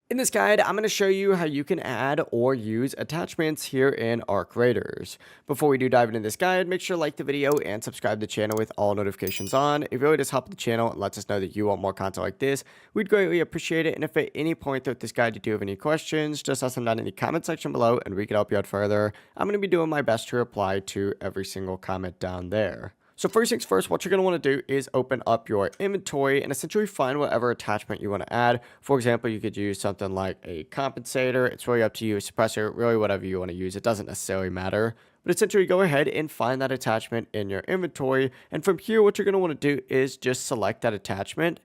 In this guide, I'm going to show you how you can add or use attachments here in Arc Raiders. Before we do dive into this guide, make sure to like the video and subscribe to the channel with all notifications on. It really does help the channel and lets us know that you want more content like this. We'd greatly appreciate it. And if at any point throughout this guide you do have any questions, just ask them down in the comment section below and we can help you out further. I'm going to be doing my best to reply to every single comment down there. So first things first, what you're going to want to do is open up your inventory and essentially find whatever attachment you want to add. For example, you could use something like a compensator. It's really up to you, a suppressor, really whatever you want to use. It doesn't necessarily matter. But essentially go ahead and find that attachment in your inventory. And from here, what you're going to want to do is just select that attachment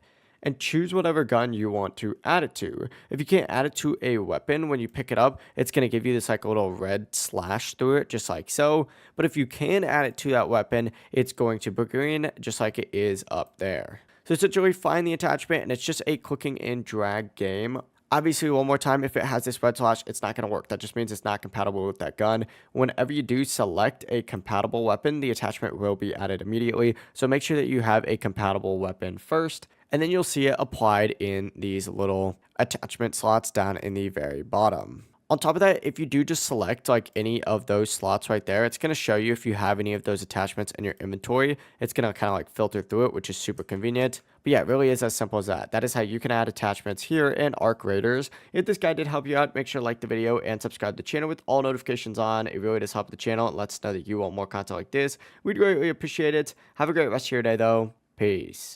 and choose whatever gun you want to add it to. If you can't add it to a weapon, when you pick it up, it's going to give you this like little red slash through it, just like so. But if you can add it to that weapon, it's going to be green, just like it is up there. So essentially find the attachment, and it's just a clicking and drag game. Obviously, one more time, if it has this red slash, it's not going to work. That just means it's not compatible with that gun. Whenever you do select a compatible weapon, the attachment will be added immediately. So make sure that you have a compatible weapon first, and then you'll see it applied in these little attachment slots down in the very bottom. On top of that, if you do just select like any of those slots right there, it's going to show you if you have any of those attachments in your inventory. It's going to kind of like filter through it, which is super convenient. But yeah, it really is as simple as that. That is how you can add attachments here in Arc Raiders. If this guide did help you out, make sure to like the video and subscribe to the channel with all notifications on. It really does help the channel and lets us know that you want more content like this. We'd greatly appreciate it. Have a great rest of your day though. Peace.